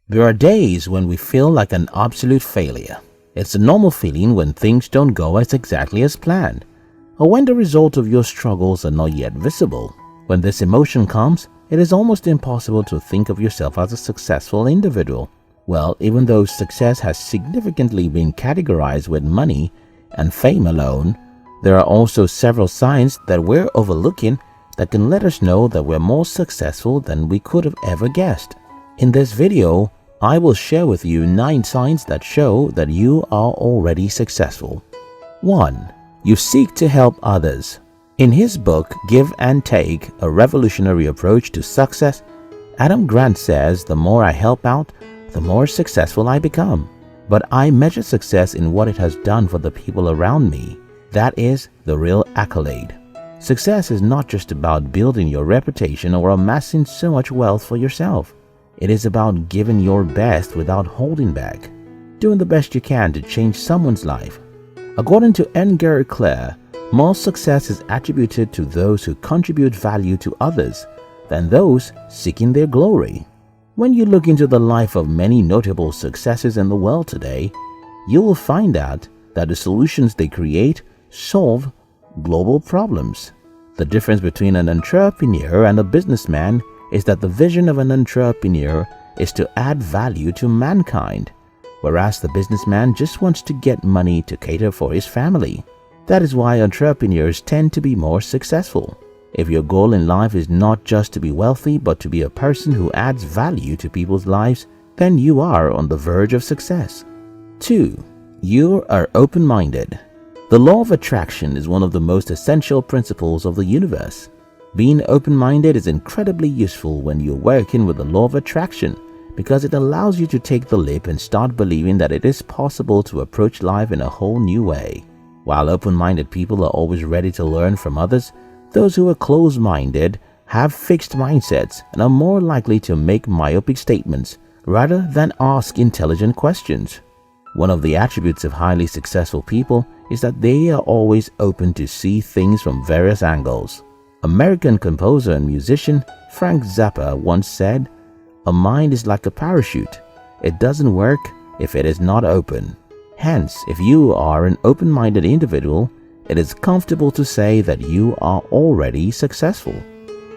There are days when we feel like an absolute failure. It's a normal feeling when things don't go as exactly as planned, or when the result of your struggles are not yet visible. When this emotion comes, it is almost impossible to think of yourself as a successful individual. Well, even though success has significantly been categorized with money and fame alone, there are also several signs that we're overlooking that can let us know that we're more successful than we could have ever guessed. In this video, I will share with you 9 signs that show that you are already successful. 1. You seek to help others. In his book, Give and Take, A Revolutionary Approach to Success, Adam Grant says, "The more I help out, the more successful I become. But I measure success in what it has done for the people around me. That is the real accolade." Success is not just about building your reputation or amassing so much wealth for yourself. It is about giving your best without holding back, doing the best you can to change someone's life. According to Edgar Clare, more success is attributed to those who contribute value to others than those seeking their glory. When you look into the life of many notable successes in the world today, you will find out that the solutions they create solve global problems. The difference between an entrepreneur and a businessman is that the vision of an entrepreneur is to add value to mankind, whereas the businessman just wants to get money to cater for his family. That is why entrepreneurs tend to be more successful. If your goal in life is not just to be wealthy but to be a person who adds value to people's lives, then you are on the verge of success. 2. You are open-minded. The law of attraction is one of the most essential principles of the universe. Being open-minded is incredibly useful when you're working with the law of attraction because it allows you to take the leap and start believing that it is possible to approach life in a whole new way. While open-minded people are always ready to learn from others, those who are closed-minded have fixed mindsets and are more likely to make myopic statements rather than ask intelligent questions. One of the attributes of highly successful people is that they are always open to see things from various angles. American composer and musician Frank Zappa once said, "A mind is like a parachute. It doesn't work if it is not open." Hence, if you are an open-minded individual, it is comfortable to say that you are already successful.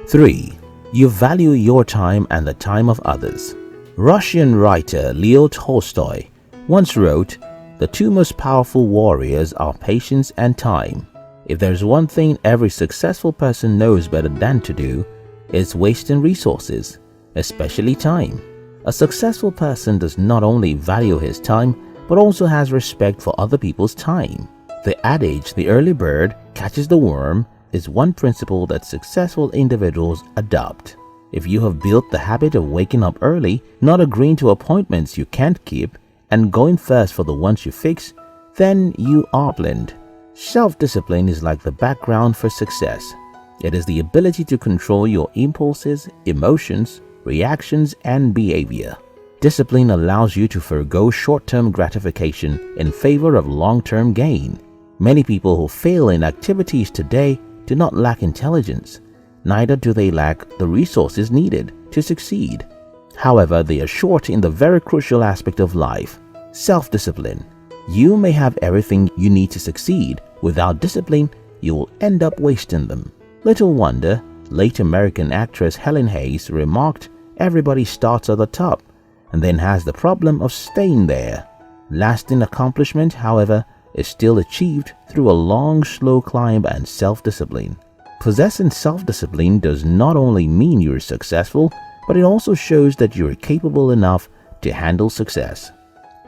3. You value your time and the time of others. Russian writer Leo Tolstoy once wrote, "The 2 most powerful warriors are patience and time. If there's one thing every successful person knows better than to do, it's wasting resources, especially time." A successful person does not only value his time, but also has respect for other people's time. The adage, "the early bird catches the worm," is one principle that successful individuals adopt. If you have built the habit of waking up early, not agreeing to appointments you can't keep, and going first for the ones you fix, then you are blessed. Self-discipline is like the background for success. It is the ability to control your impulses, emotions, reactions, and behavior. Discipline allows you to forego short-term gratification in favor of long-term gain. Many people who fail in activities today do not lack intelligence, neither do they lack the resources needed to succeed. However, they are short in the very crucial aspect of life, self-discipline. You may have everything you need to succeed. Without discipline, you will end up wasting them. Little wonder, late American actress Helen Hayes remarked, "Everybody starts at the top and then has the problem of staying there. Lasting accomplishment, however, is still achieved through a long, slow climb and self-discipline." Possessing self-discipline does not only mean you're successful, but it also shows that you're capable enough to handle success.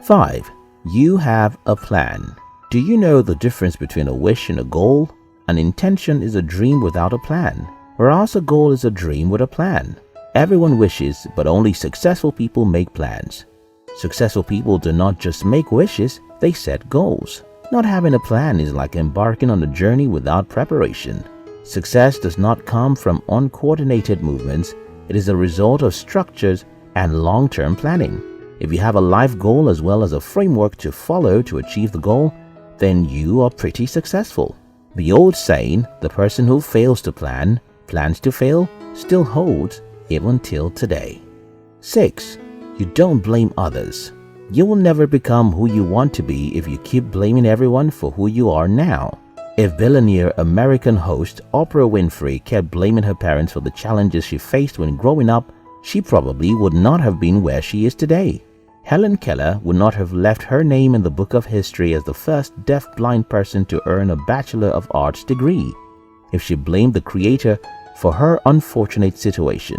5. You have a plan. Do you know the difference between a wish and a goal? An intention is a dream without a plan, whereas a goal is a dream with a plan. Everyone wishes, but only successful people make plans. Successful people do not just make wishes, they set goals. Not having a plan is like embarking on a journey without preparation. Success does not come from uncoordinated movements. It is a result of structures and long-term planning. If you have a life goal as well as a framework to follow to achieve the goal, then you are pretty successful. The old saying, "The person who fails to plan, plans to fail," still holds even till today. 6. You don't blame others. You will never become who you want to be if you keep blaming everyone for who you are now. If billionaire American host Oprah Winfrey kept blaming her parents for the challenges she faced when growing up, she probably would not have been where she is today. Helen Keller would not have left her name in the book of history as the first deaf-blind person to earn a Bachelor of Arts degree if she blamed the Creator for her unfortunate situation.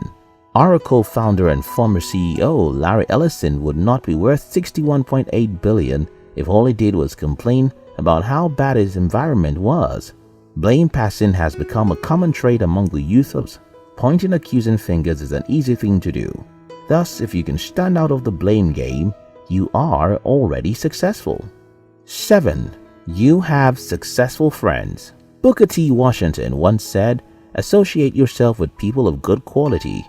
Oracle founder and former CEO Larry Ellison would not be worth $61.8 billion if all he did was complain about how bad his environment was. Blame passing has become a common trait among the youth. Pointing accusing fingers is an easy thing to do. Thus, if you can stand out of the blame game, you are already successful. 7. You have successful friends. Booker T. Washington once said, "Associate yourself with people of good quality,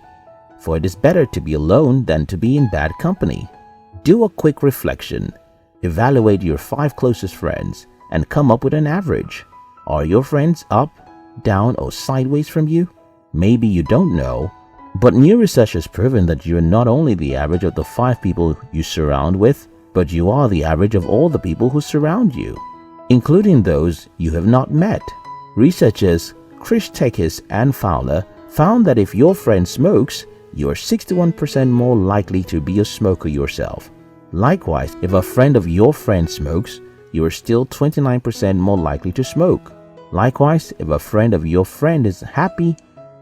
for it is better to be alone than to be in bad company." Do a quick reflection. Evaluate your 5 closest friends and come up with an average. Are your friends up, down, or sideways from you? Maybe you don't know, but new research has proven that you are not only the average of the 5 people you surround with, but you are the average of all the people who surround you, including those you have not met. Researchers Chris Tekis and Fowler found that if your friend smokes, you are 61% more likely to be a smoker yourself. Likewise, if a friend of your friend smokes, you are still 29% more likely to smoke. Likewise, if a friend of your friend is happy,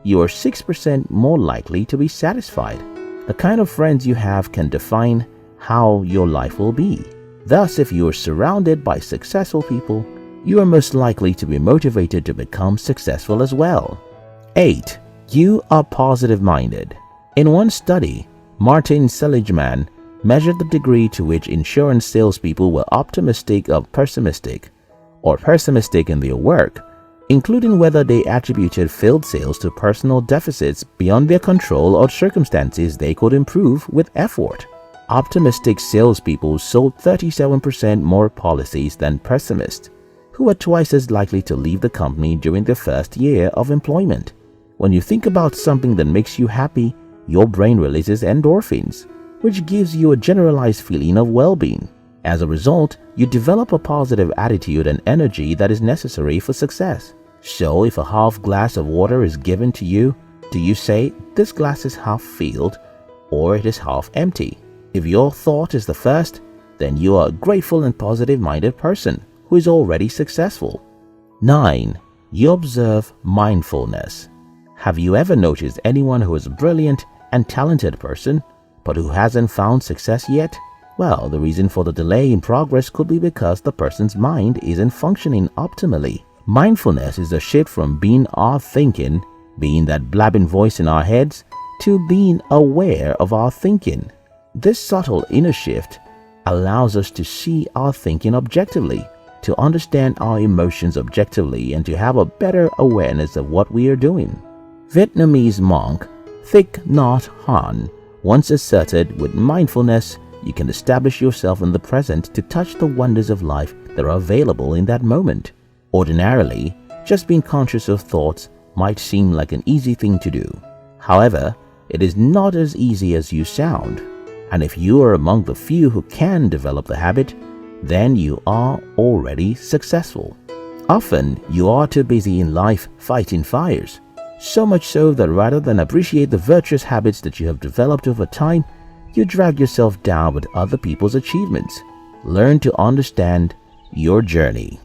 you are 6% more likely to be satisfied. The kind of friends you have can define how your life will be. Thus, if you are surrounded by successful people, you are most likely to be motivated to become successful as well. 8. You are positive-minded. In one study, Martin Seligman measured the degree to which insurance salespeople were optimistic or pessimistic in their work, including whether they attributed failed sales to personal deficits beyond their control or circumstances they could improve with effort. Optimistic salespeople sold 37% more policies than pessimists, who were twice as likely to leave the company during their first year of employment. When you think about something that makes you happy, your brain releases endorphins, which gives you a generalized feeling of well-being. As a result, you develop a positive attitude and energy that is necessary for success. So if a half glass of water is given to you, do you say, "This glass is half filled," or "It is half empty"? If your thought is the first, then you are a grateful and positive-minded person who is already successful. 9. You observe mindfulness. Have you ever noticed anyone who is a brilliant and talented person, but who hasn't found success yet? Well, the reason for the delay in progress could be because the person's mind isn't functioning optimally. Mindfulness is a shift from being our thinking, being that blabbing voice in our heads, to being aware of our thinking. This subtle inner shift allows us to see our thinking objectively, to understand our emotions objectively, and to have a better awareness of what we are doing. Vietnamese monk Thich Nhat Hanh once asserted, with mindfulness, you can establish yourself in the present to touch the wonders of life that are available in that moment. Ordinarily, just being conscious of thoughts might seem like an easy thing to do. However, it is not as easy as you sound. And if you are among the few who can develop the habit, then you are already successful. Often, you are too busy in life fighting fires, so much so that rather than appreciate the virtuous habits that you have developed over time, you drag yourself down with other people's achievements. Learn to understand your journey.